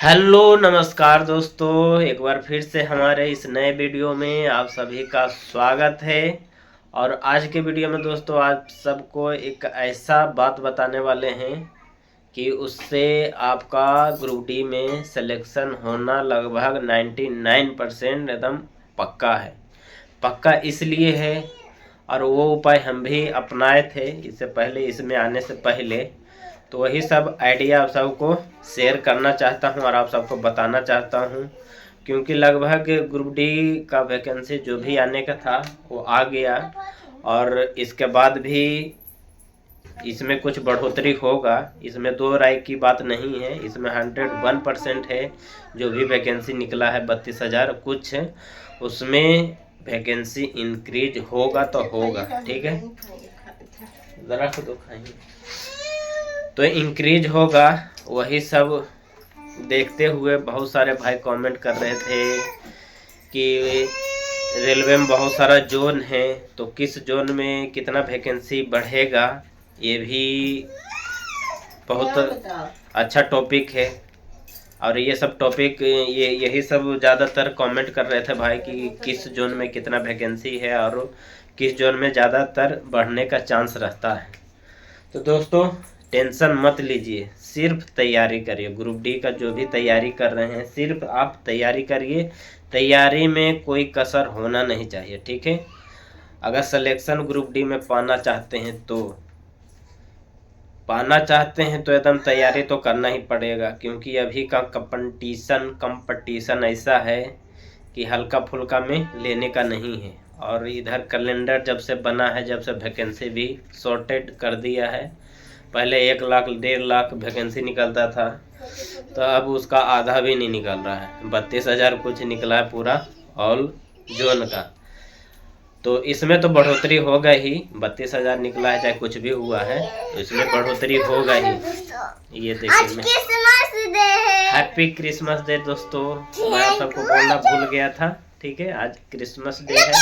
Hello नमस्कार दोस्तों, एक बार फिर से हमारे इस नए वीडियो में आप सभी का स्वागत है। और आज के वीडियो में दोस्तों आप सबको एक ऐसा बात बताने वाले हैं कि उससे आपका ग्रुप डी में सिलेक्शन होना लगभग 99% एकदम पक्का है। पक्का इसलिए है और वो उपाय हम भी अपनाए थे इससे पहले, इसमें आने से पहले। तो वही सब आइडिया आप सबको शेयर करना चाहता हूँ और आप सबको बताना चाहता हूँ, क्योंकि लगभग ग्रुप डी का वैकेंसी जो भी आने का था वो आ गया। और इसके बाद भी इसमें कुछ बढ़ोतरी होगा, इसमें दो राय की बात नहीं है। इसमें 101% है जो भी वैकेंसी निकला है 32,000 कुछ, उसमें वैकेंसी इंक्रीज होगा तो होगा। ठीक है, ज़रा तो खाएंगे तो इंक्रीज होगा। वही सब देखते हुए बहुत सारे भाई कमेंट कर रहे थे कि रेलवे में बहुत सारा जोन है, तो किस जोन में कितना वैकेंसी बढ़ेगा, ये भी बहुत अच्छा टॉपिक है। और ये सब टॉपिक यही सब ज़्यादातर कमेंट कर रहे थे भाई कि किस जोन में कितना वैकेंसी है और किस जोन में ज़्यादातर बढ़ने का चांस रहता है। तो दोस्तों टेंशन मत लीजिए, सिर्फ तैयारी करिए। ग्रुप डी का जो भी तैयारी कर रहे हैं सिर्फ आप तैयारी करिए, तैयारी में कोई कसर होना नहीं चाहिए। ठीक है, अगर सिलेक्शन ग्रुप डी में पाना चाहते हैं तो एकदम तैयारी तो करना ही पड़ेगा, क्योंकि अभी का कंपटीशन ऐसा है कि हल्का फुल्का में लेने का नहीं है। और इधर कैलेंडर जब से बना है, जब से वैकेंसी भी शॉर्टेड कर दिया है। पहले 1 लाख 1.5 लाख वैकेंसी निकलता था, तो अब उसका आधा भी नहीं निकल रहा है। 32,000 कुछ निकला है पूरा ऑल जोन का। तो इसमें तो बढ़ोतरी होगा ही, 32,000 निकला है चाहे कुछ भी हुआ है, तो इसमें बढ़ोतरी होगा ही। ये देखिए, हैप्पी क्रिसमस डे दोस्तों, मैं आप सबको बोलना भूल गया था। ठीक है, आज क्रिसमस डे है,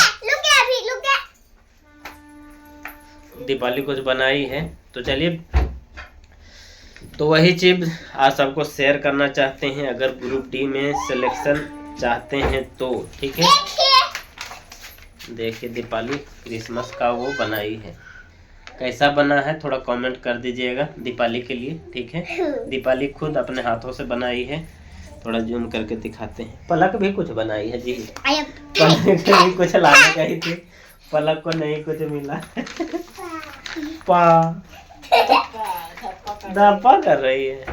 दिवाली कुछ बनाई है। तो चलिए, तो वही चीज आज सबको शेयर करना चाहते हैं। अगर ग्रुप डी में सिलेक्शन चाहते हैं तो ठीक है, देखिए दीपाली क्रिसमस का वो बनाई है, कैसा बना है थोड़ा कमेंट कर दीजिएगा दीपाली के लिए। ठीक है, दीपाली खुद अपने हाथों से बनाई है। थोड़ा जूम करके दिखाते हैं। पलक भी कुछ बनाई है जी, पलक भी कुछ लाने गई थी, पलक को नहीं कुछ मिला। पा धप्पा कर रही है।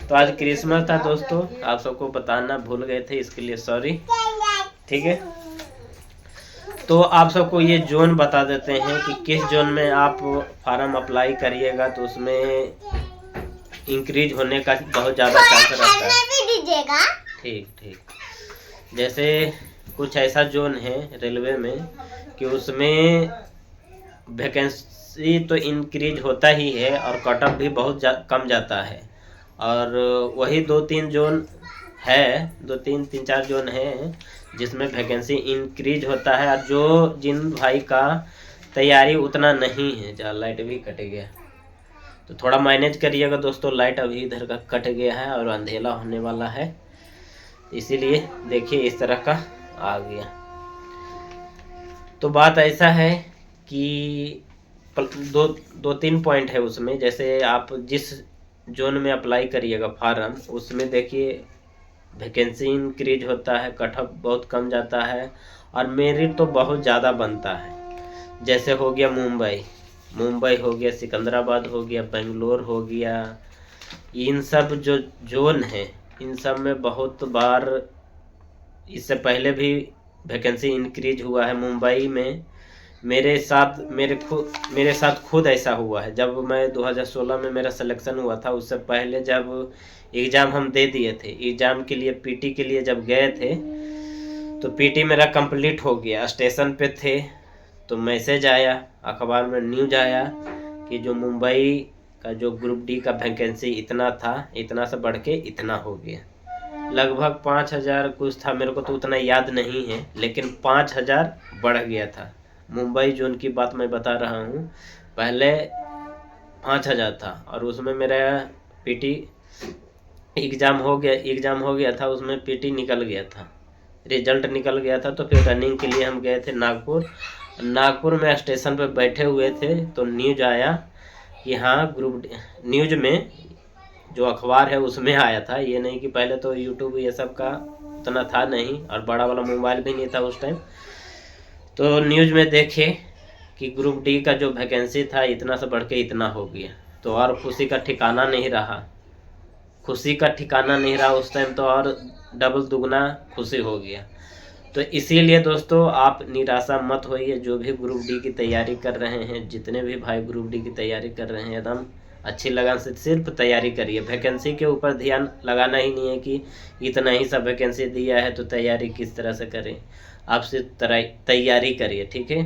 तो आज क्रिसमस था दोस्तों, आप सबको बताना भूल गए थे, इसके लिए सॉरी। ठीक है, तो आप सबको ये जोन बता देते हैं कि किस जोन में आप फार्म अप्लाई करिएगा तो उसमें इंक्रीज होने का बहुत ज़्यादा चांस रहता है। ठीक ठीक, जैसे कुछ ऐसा जोन है रेलवे में कि उसमें वैकेंसी तो इंक्रीज होता ही है और कट ऑफ भी बहुत कम जाता है। और वही 2-3 जोन है, 2-3-4 जोन है जिसमें वैकेंसी इंक्रीज होता है। और जो जिन भाई का तैयारी उतना नहीं है, जहाँ लाइट भी कट गया, तो थोड़ा मैनेज करिएगा दोस्तों। लाइट अभी इधर का कट गया है और अंधेरा होने वाला है, इसीलिए देखिए इस तरह का आ गया। तो बात ऐसा है कि दो तीन पॉइंट है उसमें। जैसे आप जिस जोन में अप्लाई करिएगा फार्म, उसमें देखिए वैकेंसी इंक्रीज होता है, कट ऑफ बहुत कम जाता है और मेरिट तो बहुत ज़्यादा बनता है। जैसे हो गया मुंबई हो गया, सिकंदराबाद हो गया, बेंगलोर हो गया, इन सब जो जोन है इन सब में बहुत बार इससे पहले भी वैकेंसी इंक्रीज हुआ है। मुंबई में मेरे साथ खुद ऐसा हुआ है। जब मैं 2016 में मेरा सिलेक्शन हुआ था, उससे पहले जब एग्ज़ाम हम दे दिए थे, एग्ज़ाम के लिए पीटी के लिए जब गए थे, तो पीटी मेरा कंप्लीट हो गया। स्टेशन पे थे तो मैसेज आया, अखबार में न्यूज आया कि जो मुंबई का जो ग्रुप डी का वैकेंसी इतना था, इतना से बढ़ के इतना हो गया। लगभग 5,000 कुछ था, मेरे को तो उतना याद नहीं है, लेकिन 5,000 बढ़ गया था। मुंबई जोन की बात मैं बता रहा हूँ, पहले 5,000 था और उसमें मेरा पीटी एग्ज़ाम हो गया था, उसमें पीटी निकल गया था, रिजल्ट निकल गया था। तो फिर रनिंग के लिए हम गए थे नागपुर में स्टेशन पर बैठे हुए थे तो न्यूज आया कि हाँ न्यूज में जो अखबार है उसमें आया था। ये नहीं कि पहले तो यूट्यूब ये सब का उतना था नहीं और बड़ा वाला मोबाइल भी नहीं था उस टाइम। तो न्यूज में देखे कि ग्रुप डी का जो वैकेंसी था इतना से बढ़ के इतना हो गया, तो और खुशी का ठिकाना नहीं रहा उस टाइम तो, और डबल दुगना खुशी हो गया। तो इसीलिए दोस्तों आप निराशा मत होइए, जो भी ग्रुप डी की तैयारी कर रहे हैं, जितने भी भाई ग्रुप डी की तैयारी कर रहे हैं, एकदम अच्छी लगन से सिर्फ तैयारी करिए। वैकेंसी के ऊपर ध्यान लगाना ही नहीं है कि इतना ही सब वैकेंसी दिया है तो तैयारी किस तरह से करें। आप सिर्फ तैयारी करिए, ठीक है।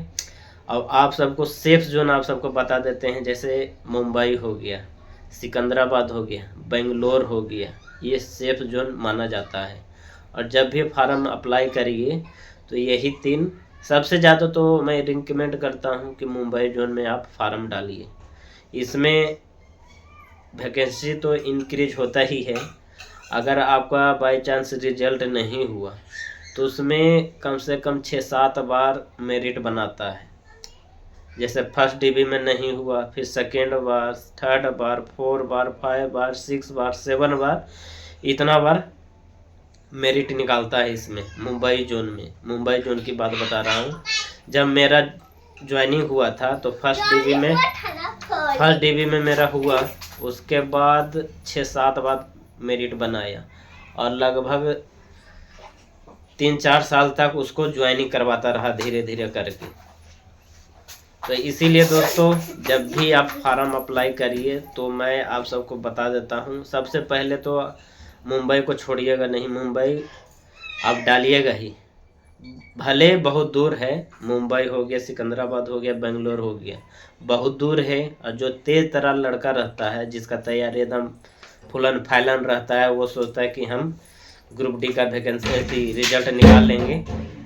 अब आप सबको सेफ जोन आप सबको बता देते हैं, जैसे मुंबई हो गया, सिकंदराबाद हो गया, बेंगलोर हो गया, ये सेफ जोन माना जाता है। और जब भी फार्म अप्लाई करिए तो यही 3 सबसे ज़्यादा तो मैं रिकमेंड करता हूँ कि मुंबई जोन में आप फार्म डालिए। इसमें वैकेंसी तो इंक्रीज होता ही है। अगर आपका बाय चांस रिजल्ट नहीं हुआ तो उसमें कम से कम 6-7 बार मेरिट बनाता है। जैसे फर्स्ट डिवी में नहीं हुआ, फिर सेकेंड बार, थर्ड बार, 4 बार, 5 बार, 6 बार, 7 बार, इतना बार मेरिट निकालता है इसमें मुंबई जोन की बात बता रहा हूँ। जब मेरा ज्वाइनिंग हुआ था तो फर्स्ट डिवी में मेरा हुआ, उसके बाद 6-7 बार मेरिट बनाया और लगभग 3-4 साल तक उसको ज्वाइनिंग करवाता रहा धीरे धीरे करके। तो इसीलिए दोस्तों जब भी आप फार्म अप्लाई करिए तो मैं आप सबको बता देता हूँ, सबसे पहले तो मुंबई को छोड़िएगा नहीं, मुंबई आप डालिएगा ही। भले बहुत दूर है, मुंबई हो गया, सिकंदराबाद हो गया, बेंगलोर हो गया, बहुत दूर है। और जो तेज तरह लड़का रहता है, जिसका तैयारी एकदम फुलन फैलन रहता है, वो सोचता है कि हम ग्रुप डी का वैकेंसी रिजल्ट निकाल लेंगे,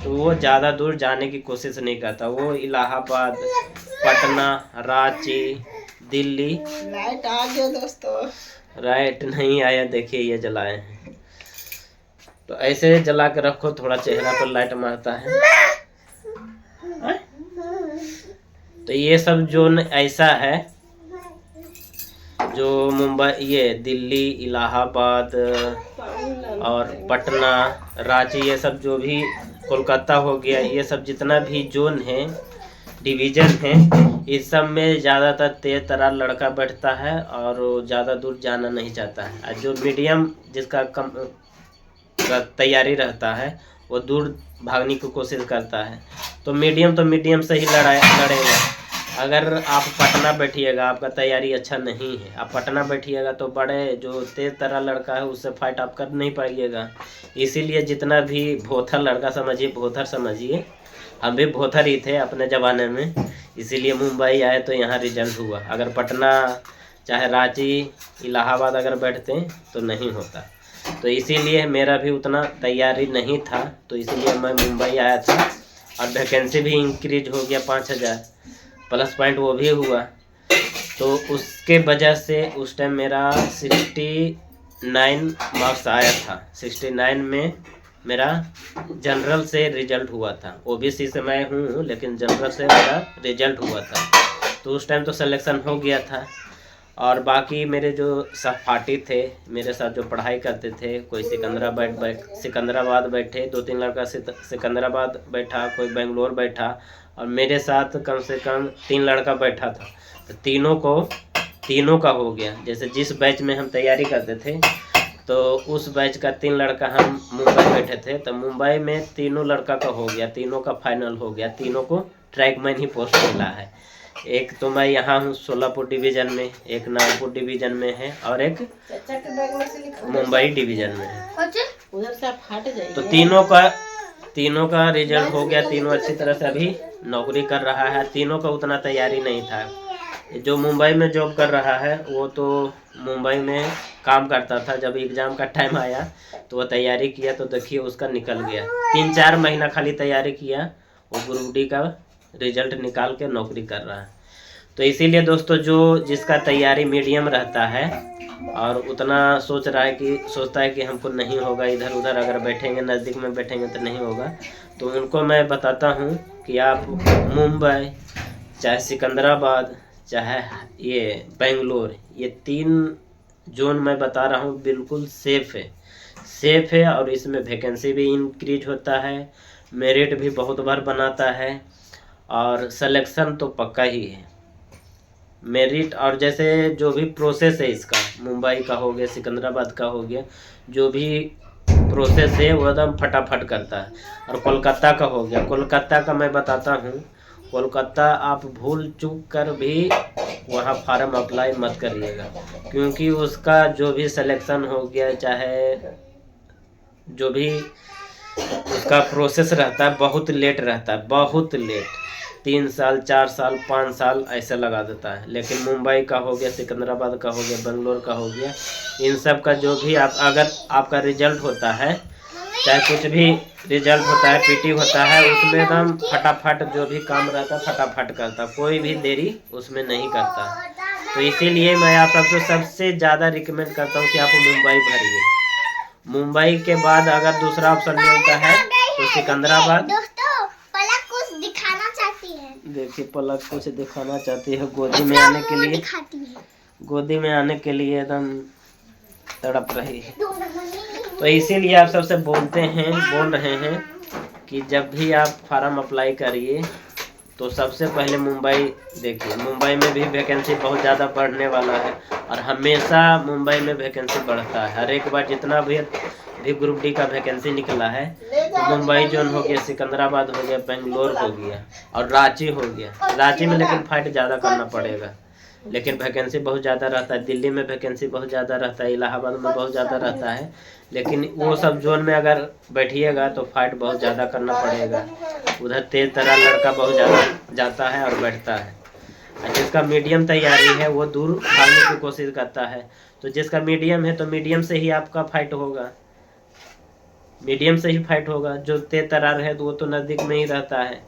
तो वो ज़्यादा दूर जाने की कोशिश नहीं करता। वो इलाहाबाद, पटना, रांची, दिल्ली। लाइट आ गया दोस्तों। राइट नहीं आया, देखिए ये जलाए हैं, तो ऐसे जला के रखो, थोड़ा चेहरा पर लाइट मारता है। तो ये सब जोन ऐसा है जो मुंबई, ये दिल्ली, इलाहाबाद और पटना, रांची, ये सब जो भी कोलकाता हो गया, ये सब जितना भी जोन है, डिवीज़न है, इस सब में ज़्यादातर तेज तरार लड़का बैठता है और ज़्यादा दूर जाना नहीं चाहता है। और जो मीडियम जिसका कम तैयारी रहता है वो दूर भागने की कोशिश करता है। तो मीडियम से ही लड़ेगा। अगर आप पटना बैठिएगा, आपका तैयारी अच्छा नहीं है, आप पटना बैठिएगा तो बड़े जो तेज तरह लड़का है उससे फाइट आप कर नहीं पाइएगा। इसीलिए जितना भी भोथर लड़का समझिए, हम भी भोथर ही थे अपने ज़माने में, इसीलिए मुंबई आए तो यहाँ रिजल्ट हुआ। अगर पटना चाहे रांची, इलाहाबाद अगर बैठते तो नहीं होता। तो इसीलिए मेरा भी उतना तैयारी नहीं था, तो इसीलिए मैं मुंबई आया था। और वैकेंसी भी इंक्रीज हो गया 5000 प्लस पॉइंट वो भी हुआ। तो उसके वजह से उस टाइम मेरा 69 मार्क्स आया था। 69 में मेरा जनरल से रिजल्ट हुआ था। ओबीसी से मैं हूँ लेकिन जनरल से मेरा रिजल्ट हुआ था। तो उस टाइम तो सिलेक्शन हो गया था। और बाकी मेरे जो सहपाठी थे, मेरे साथ जो पढ़ाई करते थे, कोई सिकंदराबाद बैठे, 2-3 लड़का सिकंदराबाद बैठा, कोई बेंगलोर बैठा, और मेरे साथ कम से कम 3 लड़का बैठा था। तो तीनों का हो गया। जैसे जिस बैच में हम तैयारी करते थे तो उस बैच का 3 लड़का हम मुंबई बैठे थे, तो मुंबई में तीनों लड़का का हो गया, तीनों का फाइनल हो गया, तीनों को ट्रैकमैन ही पोस्ट मिला है। एक तो मैं यहाँ हूँ सोलापुर डिवीज़न में, एक नागपुर डिवीज़न में है और एक मुंबई डिवीज़न में है। तो तीनों का रिजल्ट हो गया, तीनों अच्छी तरह से अभी नौकरी कर रहा है। तीनों का उतना तैयारी नहीं था। जो मुंबई में जॉब कर रहा है वो तो मुंबई में काम करता था, जब एग्ज़ाम का टाइम आया तो वो तैयारी किया तो देखिए उसका निकल गया। 3-4 महीना खाली तैयारी किया, वो ग्रुप डी का रिजल्ट निकाल के नौकरी कर रहा है। तो इसीलिए दोस्तों जो जिसका तैयारी मीडियम रहता है और उतना सोचता है कि हमको नहीं होगा, इधर उधर अगर बैठेंगे, नज़दीक में बैठेंगे तो नहीं होगा। तो उनको मैं बताता हूँ कि आप मुंबई, चाहे सिकंदराबाद, चाहे ये बेंगलोर, ये 3 जोन मैं बता रहा हूँ बिल्कुल सेफ़ है और इसमें वैकेंसी भी इंक्रीज होता है, मेरिट भी बहुत बार बनाता है और सिलेक्शन तो पक्का ही है। मेरिट और जैसे जो भी प्रोसेस है इसका, मुंबई का हो गया, सिकंदराबाद का हो गया, जो भी प्रोसेस है वो एकदम फटाफट करता है। और कोलकाता का हो गया, कोलकाता का मैं बताता हूँ, कोलकाता आप भूल चूक कर भी वहाँ फार्म अप्लाई मत करिएगा, क्योंकि उसका जो भी सिलेक्शन हो गया, चाहे जो भी उसका प्रोसेस रहता है बहुत लेट रहता है, बहुत लेट, 3 साल 4 साल 5 साल ऐसे लगा देता है। लेकिन मुंबई का हो गया, सिकंदराबाद का हो गया, बेंगलोर का हो गया, इन सब का जो भी अगर आपका रिजल्ट होता है, चाहे कुछ भी रिजल्ट होता है, पीटी होता है, उसमें एकदम फटाफट जो भी काम रहता है फटाफट करता, कोई भी देरी उसमें नहीं करता। तो इसीलिए मैं आप सबसे ज़्यादा रिकमेंड करता हूँ कि आप मुंबई भरिए। मुंबई के बाद अगर दूसरा ऑप्शन मिलता है तो सिकंदराबाद। पलक कुछ दिखाना चाहती है। देखिए पलक कुछ दिखाना चाहती है, गोदी में आने के लिए, गोदी में आने के लिए एकदम तड़प रही है। तो इसीलिए आप सबसे बोल रहे हैं कि जब भी आप फार्म अप्लाई करिए तो सबसे पहले मुंबई देखिए। मुंबई में भी वैकेंसी बहुत ज़्यादा बढ़ने वाला है और हमेशा मुंबई में वैकेंसी बढ़ता है। हर एक बार जितना भी ग्रुप डी का वैकेंसी निकला है, तो मुंबई जोन हो गया, सिकंदराबाद हो गया, बेंगलोर हो गया और रांची हो गया। रांची में लेकिन फाइट ज़्यादा करना पड़ेगा, लेकिन वैकेंसी बहुत ज़्यादा रहता है। दिल्ली में वैकेंसी बहुत ज़्यादा रहता है, इलाहाबाद में बहुत ज़्यादा रहता है, लेकिन वो सब जोन में अगर बैठिएगा तो फाइट बहुत ज़्यादा करना पड़ेगा। उधर तेज तरह लड़का बहुत ज़्यादा जाता है और बैठता है, और जिसका मीडियम तैयारी है वो दूर भागने की कोशिश करता है। तो जिसका मीडियम है तो मीडियम से ही आपका फाइट होगा, मीडियम से ही फाइट होगा। जो तेज तरार है तो वो तो नज़दीक में ही रहता है।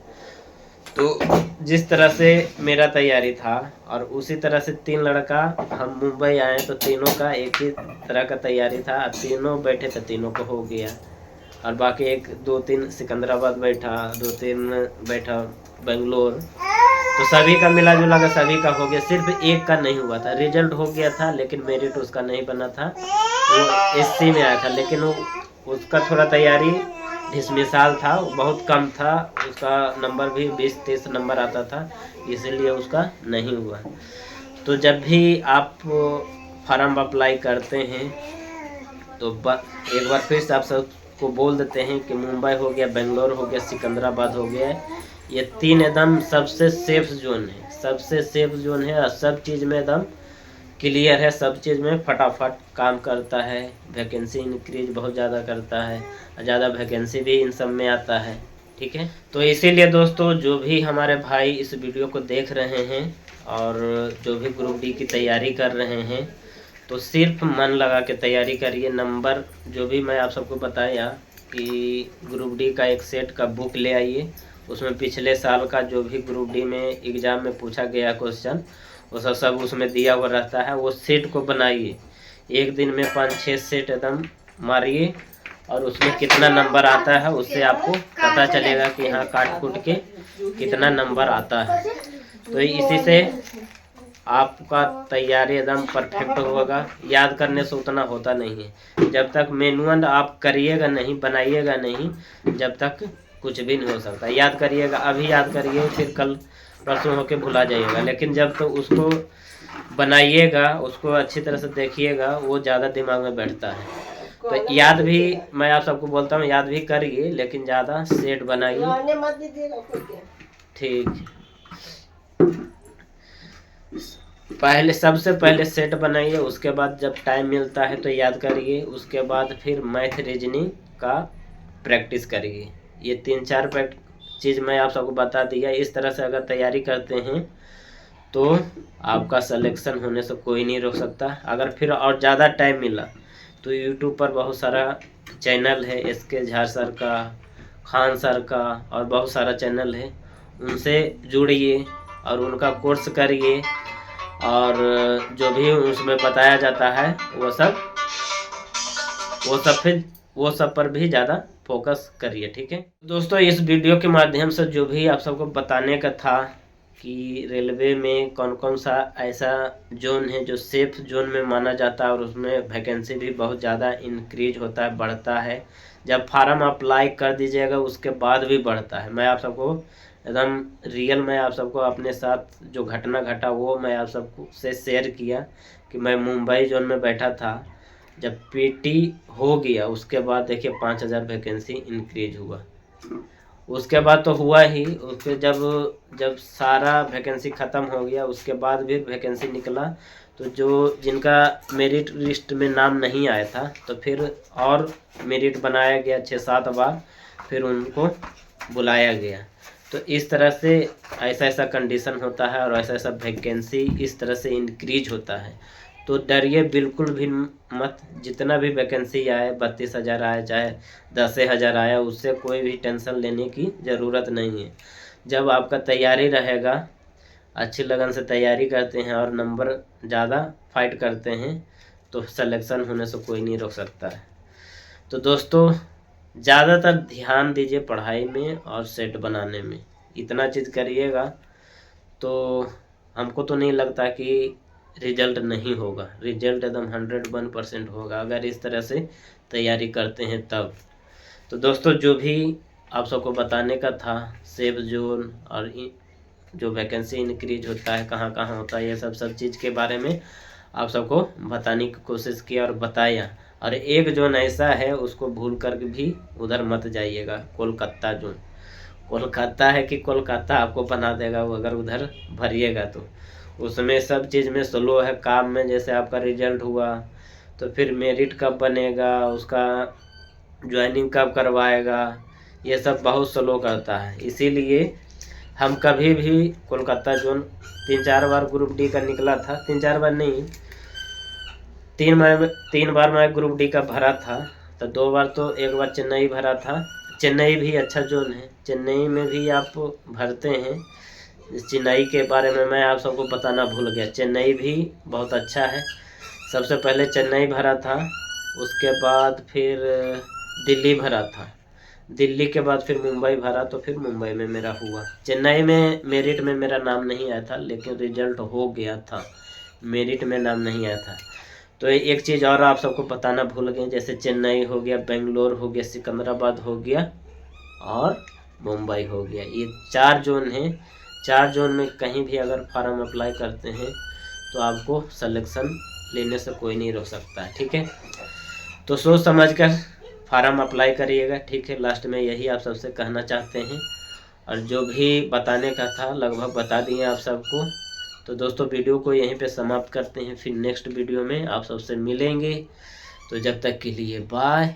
तो जिस तरह से मेरा तैयारी था और उसी तरह से 3 लड़का हम मुंबई आए, तो तीनों का एक ही तरह का तैयारी था, तीनों बैठे तो तीनों को हो गया। और बाकी 1 2 3 सिकंदराबाद बैठा, 2 3 बैठा बेंगलोर, तो सभी का मिला जुला कर सभी का हो गया। सिर्फ एक का नहीं हुआ था, रिजल्ट हो गया था लेकिन मेरिट उसका नहीं बना था, वो एससी में आया था, लेकिन वो उसका थोड़ा तैयारी ढिसमिसाल था, बहुत कम था, उसका नंबर भी 20-30 नंबर आता था, इसीलिए उसका नहीं हुआ। तो जब भी आप फार्म अप्लाई करते हैं तो एक बार फिर से आप सबको बोल देते हैं कि मुंबई हो गया, बेंगलोर हो गया, सिकंदराबाद हो गया, ये 3 एकदम सबसे सेफ जोन है, सबसे सेफ जोन है और सब चीज़ में एकदम क्लियर है, सब चीज़ में फटाफट काम करता है। वैकेंसी इंक्रीज बहुत ज़्यादा करता है, ज़्यादा वैकेंसी भी इन सब में आता है, ठीक है। तो इसीलिए दोस्तों, जो भी हमारे भाई इस वीडियो को देख रहे हैं और जो भी ग्रुप डी की तैयारी कर रहे हैं, तो सिर्फ मन लगा के तैयारी करिए। नंबर जो भी मैं आप सबको बताया कि ग्रुप डी का एक सेट का बुक ले आइए, उसमें पिछले साल का जो भी ग्रुप डी में एग्ज़ाम में पूछा गया क्वेश्चन वो सब उसमें दिया हुआ रहता है। वो सेट को बनाइए, एक दिन में 5-6 सेट एकदम मारिए और उसमें कितना नंबर आता है उससे आपको पता चलेगा कि हाँ काट कूट के कितना नंबर आता है। तो इसी से आपका तैयारी एकदम परफेक्ट होगा। याद करने से उतना होता नहीं है, जब तक मैनुअल आप करिएगा नहीं, बनाइएगा नहीं, जब तक कुछ भी नहीं हो सकता। याद करिएगा, अभी याद करिए, फिर कल परसों होके भुला जाइएगा, लेकिन जब तो उसको बनाइएगा, उसको अच्छी तरह से देखिएगा, वो ज़्यादा दिमाग में बैठता है। तो याद भी मैं आप सबको बोलता हूँ, याद भी करिए, लेकिन ज़्यादा सेट बनाइए, ठीक। सबसे पहले सेट बनाइए, उसके बाद जब टाइम मिलता है तो याद करिए, उसके बाद फिर मैथ रीजनिंग का प्रैक्टिस करिए। ये 3-4 चीज़ मैं आप सबको बता दिया। इस तरह से अगर तैयारी करते हैं तो आपका सिलेक्शन होने से कोई नहीं रोक सकता। अगर फिर और ज़्यादा टाइम मिला तो यूट्यूब पर बहुत सारा चैनल है, SK झा सर का, खान सर का, और बहुत सारा चैनल है, उनसे जुड़िए और उनका कोर्स करिए। और जो भी उसमें बताया जाता है वो सब पर भी ज़्यादा फोकस करिए, ठीक है दोस्तों। इस वीडियो के माध्यम से जो भी आप सबको बताने का था कि रेलवे में कौन कौन सा ऐसा जोन है जो सेफ जोन में माना जाता है और उसमें वैकेंसी भी बहुत ज़्यादा इंक्रीज होता है, बढ़ता है। जब फार्म अप्लाई कर दीजिएगा उसके बाद भी बढ़ता है। मैं आप सबको एकदम रियल में आप सबको अपने साथ जो घटना घटा वो मैं आप सबको से शेयर किया कि मैं मुंबई जोन में बैठा था। जब पीटी हो गया उसके बाद देखिए 5000 वैकेंसी इंक्रीज हुआ। उसके बाद तो हुआ ही, उसके जब सारा वैकेंसी ख़त्म हो गया उसके बाद भी वैकेंसी निकला तो जो जिनका मेरिट लिस्ट में नाम नहीं आया था तो फिर और मेरिट बनाया गया 6-7 बार, फिर उनको बुलाया गया। तो इस तरह से ऐसा कंडीशन होता है और ऐसा वैकेंसी इस तरह से इंक्रीज होता है। तो डरिए बिल्कुल भी मत। जितना भी वैकेंसी आए 32,000 आए चाहे 10,000 आया, उससे कोई भी टेंशन लेने की ज़रूरत नहीं है। जब आपका तैयारी रहेगा, अच्छी लगन से तैयारी करते हैं और नंबर ज़्यादा फाइट करते हैं तो सिलेक्शन होने से कोई नहीं रोक सकता है। तो दोस्तों ज़्यादातर ध्यान दीजिए पढ़ाई में और सेट बनाने में, इतना चीज़ करिएगा तो हमको तो नहीं लगता कि रिजल्ट नहीं होगा। रिजल्ट एकदम 101% होगा अगर इस तरह से तैयारी करते हैं तब। तो दोस्तों जो भी आप सबको बताने का था सेफ जोन और जो वैकेंसी इंक्रीज होता है कहाँ कहाँ होता है, ये सब चीज़ के बारे में आप सबको बताने की कोशिश किया और बताया। और एक जोन ऐसा है उसको भूल कर भी उधर मत जाइएगा, कोलकाता जोन। कोलकाता है कि कोलकाता आपको बना देगा वो अगर उधर भरिएगा तो। उसमें सब चीज़ में स्लो है काम में। जैसे आपका रिजल्ट हुआ तो फिर मेरिट कब बनेगा, उसका ज्वाइनिंग कब करवाएगा, ये सब बहुत स्लो करता है। इसीलिए हम कभी भी कोलकाता जोन 3-4 बार ग्रुप डी का निकला था, 3-4 बार नहीं 3 बार मैं ग्रुप डी का भरा था। तो 2 बार तो एक बार चेन्नई भरा था। चेन्नई भी अच्छा जोन है, चेन्नई में भी आप भरते हैं। चेन्नई के बारे में मैं आप सबको बताना भूल गया, चेन्नई भी बहुत अच्छा है। सबसे पहले चेन्नई भरा था, उसके बाद फिर दिल्ली भरा था, दिल्ली के बाद फिर मुंबई भरा तो फिर मुंबई में मेरा हुआ। चेन्नई में मेरिट में मेरा नाम नहीं आया था लेकिन रिजल्ट हो गया था, मेरिट में नाम नहीं आया था। तो एक चीज़ और आप सबको बताना भूल गए, जैसे चेन्नई हो गया, बेंगलोर हो गया, सिकंदराबाद हो गया और मुंबई हो गया, ये 4 जोन हैं। 4 जोन में कहीं भी अगर फार्म अप्लाई करते हैं तो आपको सिलेक्शन लेने से कोई नहीं रोक सकता है, ठीक है। तो सोच समझ कर फार्म अप्लाई करिएगा, ठीक है। लास्ट में यही आप सबसे कहना चाहते हैं और जो भी बताने का था लगभग बता दिए आप सबको। तो दोस्तों वीडियो को यहीं पे समाप्त करते हैं, फिर नेक्स्ट वीडियो में आप सबसे मिलेंगे। तो जब तक के लिए बाय।